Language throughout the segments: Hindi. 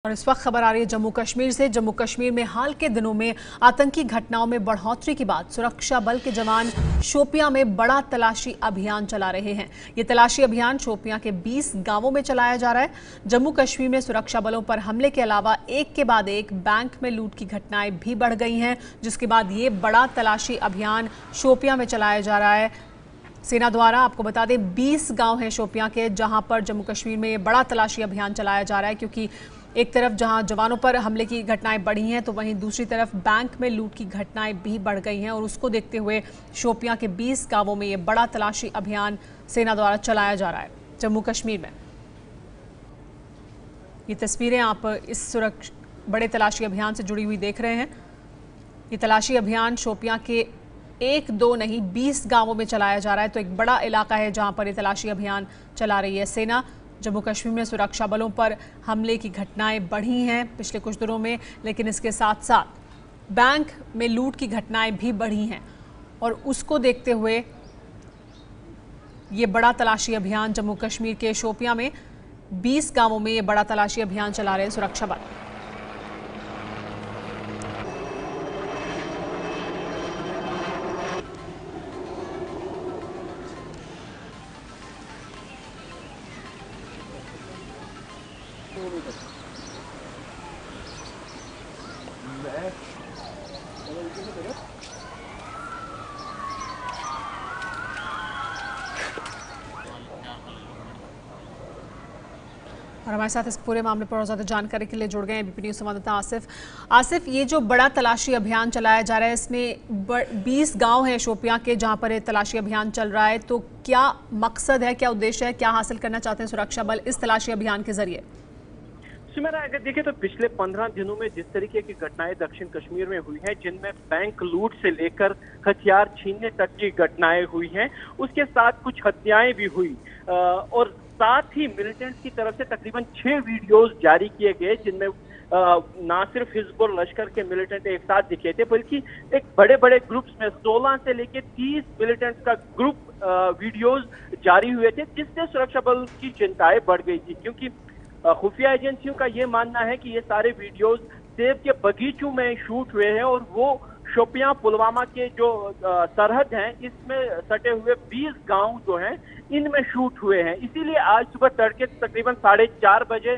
और इस वक्त खबर आ रही है जम्मू कश्मीर से। जम्मू कश्मीर में हाल के दिनों में आतंकी घटनाओं में बढ़ोतरी के बाद सुरक्षा बल के जवान शोपियां में बड़ा तलाशी अभियान चला रहे हैं। ये तलाशी अभियान शोपियां के 20 गांवों में चलाया जा रहा है। जम्मू कश्मीर में सुरक्षा बलों पर हमले के अलावा एक के बाद एक बैंक में लूट की घटनाएं भी बढ़ गई हैं, जिसके बाद ये बड़ा तलाशी अभियान शोपियां में चलाया जा रहा है सेना द्वारा। आपको बता दें 20 गांव हैं शोपियां के, जहां पर जम्मू कश्मीर में ये बड़ा तलाशी अभियान चलाया जा रहा है, क्योंकि एक तरफ जहां जवानों पर हमले की घटनाएं बढ़ी हैं तो वहीं दूसरी तरफ बैंक में लूट की घटनाएं भी बढ़ गई हैं। और उसको देखते हुए शोपियां के 20 गांवों में ये बड़ा तलाशी अभियान सेना द्वारा चलाया जा रहा है जम्मू कश्मीर में। ये तस्वीरें आप इस बड़े तलाशी अभियान से जुड़ी हुई देख रहे हैं। ये तलाशी अभियान शोपियां के 1-2 नहीं 20 गांवों में चलाया जा रहा है। तो एक बड़ा इलाका है जहां पर ये तलाशी अभियान चला रही है सेना। जम्मू कश्मीर में सुरक्षा बलों पर हमले की घटनाएं बढ़ी हैं पिछले कुछ दिनों में, लेकिन इसके साथ साथ बैंक में लूट की घटनाएं भी बढ़ी हैं। और उसको देखते हुए ये बड़ा तलाशी अभियान जम्मू कश्मीर के शोपियां में 20 गांवों में ये बड़ा तलाशी अभियान चला रहे हैं सुरक्षा बल। और हमारे साथ इस पूरे मामले पर और ज़्यादा जानकारी के लिए जुड़ गए हैं एबीपी न्यूज़ संवाददाता आसिफ। ये जो बड़ा तलाशी अभियान चलाया जा रहा है, इसमें 20 गांव हैं शोपियां के जहां पर ये तलाशी अभियान चल रहा है, तो क्या मकसद है, क्या उद्देश्य है, क्या हासिल करना चाहते हैं सुरक्षा बल इस तलाशी अभियान के जरिए? सुमेरा, अगर देखें तो पिछले 15 दिनों में जिस तरीके की घटनाएं दक्षिण कश्मीर में हुई हैं, जिनमें बैंक लूट से लेकर हथियार छीनने तक की घटनाएं हुई हैं, उसके साथ कुछ हत्याएं भी हुई और साथ ही मिलिटेंट्स की तरफ से तकरीबन 6 वीडियोस जारी किए गए, जिनमें ना सिर्फ हिजबुल लश्कर के मिलिटेंट एक साथ दिखे थे, बल्कि एक बड़े बड़े ग्रुप्स में 16 से लेकर 30 मिलिटेंट्स का ग्रुप वीडियोस जारी हुए थे, जिससे सुरक्षा बल की चिंताएं बढ़ गई थी। क्योंकि खुफिया एजेंसियों का ये मानना है कि ये सारे वीडियोस सेब के बगीचों में शूट हुए हैं और वो शोपियां पुलवामा के जो सरहद हैं, इसमें सटे हुए 20 गांव जो हैं इनमें शूट हुए हैं। इसीलिए आज सुबह तड़के तकरीबन 4:30 बजे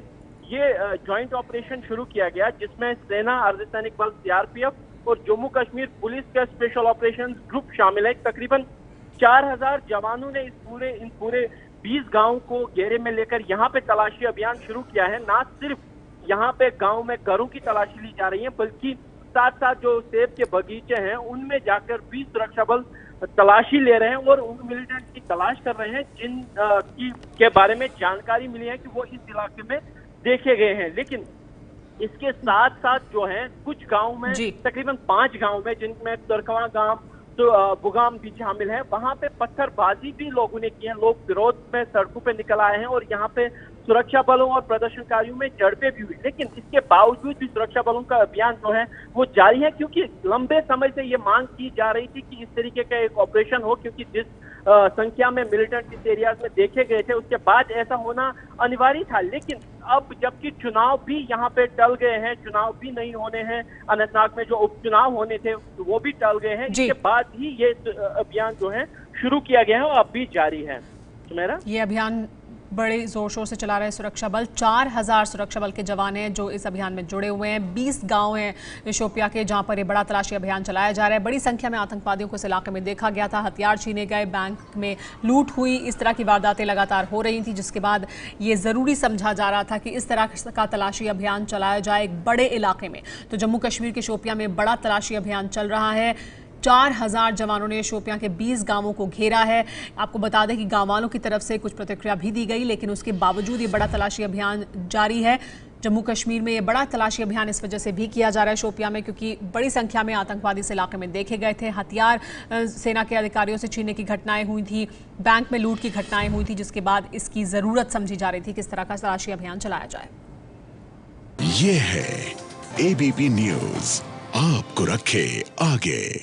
ये ज्वाइंट ऑपरेशन शुरू किया गया, जिसमें सेना, अर्धसैनिक बल सीआरपीएफ और जम्मू कश्मीर पुलिस का स्पेशल ऑपरेशन ग्रुप शामिल है। तकरीबन 4000 जवानों ने इन पूरे 20 गांव को घेरे में लेकर यहाँ पे तलाशी अभियान शुरू किया है। ना सिर्फ यहाँ पे गांव में घरों की तलाशी ली जा रही है, बल्कि साथ साथ जो सेब के बगीचे हैं उनमें जाकर भी सुरक्षा बल तलाशी ले रहे हैं और उन मिलिटेंट की तलाश कर रहे हैं जिन के बारे में जानकारी मिली है कि वो इस इलाके में देखे गए हैं। लेकिन इसके साथ साथ जो है कुछ गांव में, तकरीबन 5 गांव में, जिनमें तरकवा गांव तो बुगाम भी शामिल है, वहां पे पत्थरबाजी भी लोगों ने की है। लोग विरोध में सड़कों पे निकल आए हैं और यहाँ पे सुरक्षा बलों और प्रदर्शनकारियों में झड़पें भी हुई। लेकिन इसके बावजूद भी सुरक्षा बलों का अभियान जो है वो जारी है, क्योंकि लंबे समय से ये मांग की जा रही थी कि इस तरीके का एक ऑपरेशन हो, क्योंकि जिस संख्या में मिलिटेंट इस एरियाज में देखे गए थे उसके बाद ऐसा होना अनिवार्य था। लेकिन अब जबकि चुनाव भी यहाँ पे टल गए हैं, चुनाव भी नहीं होने हैं, अनंतनाग में जो उपचुनाव होने थे वो भी टल गए हैं, इसके बाद ही ये अभियान जो है शुरू किया गया है और अब भी जारी है। सुमेरा, ये अभियान बड़े जोर शोर से चला रहे हैं सुरक्षा बल। 4000 सुरक्षा बल के जवान हैं जो इस अभियान में जुड़े हुए हैं। 20 गांव हैं शोपिया के जहां पर ये बड़ा तलाशी अभियान चलाया जा रहा है। बड़ी संख्या में आतंकवादियों को इस इलाके में देखा गया था, हथियार छीने गए, बैंक में लूट हुई, इस तरह की वारदातें लगातार हो रही थी, जिसके बाद ये ज़रूरी समझा जा रहा था कि इस तरह का तलाशी अभियान चलाया जाए एक बड़े इलाके में। तो जम्मू कश्मीर के शोपिया में बड़ा तलाशी अभियान चल रहा है। 4000 जवानों ने शोपियां के 20 गांवों को घेरा है। आपको बता दें कि गांव वालों की तरफ से कुछ प्रतिक्रिया भी दी गई, लेकिन उसके बावजूद ये बड़ा तलाशी अभियान जारी है। जम्मू कश्मीर में ये बड़ा तलाशी अभियान इस वजह से भी किया जा रहा है शोपियां में, क्योंकि बड़ी संख्या में आतंकवादी इस इलाके में देखे गए थे। हथियार सेना के अधिकारियों से छीनने की घटनाएं हुई थी, बैंक में लूट की घटनाएं हुई थी, जिसके बाद इसकी जरूरत समझी जा रही थी कि इस तरह का तलाशी अभियान चलाया जाए। ये है एबीपी न्यूज़, आपको रखे आगे।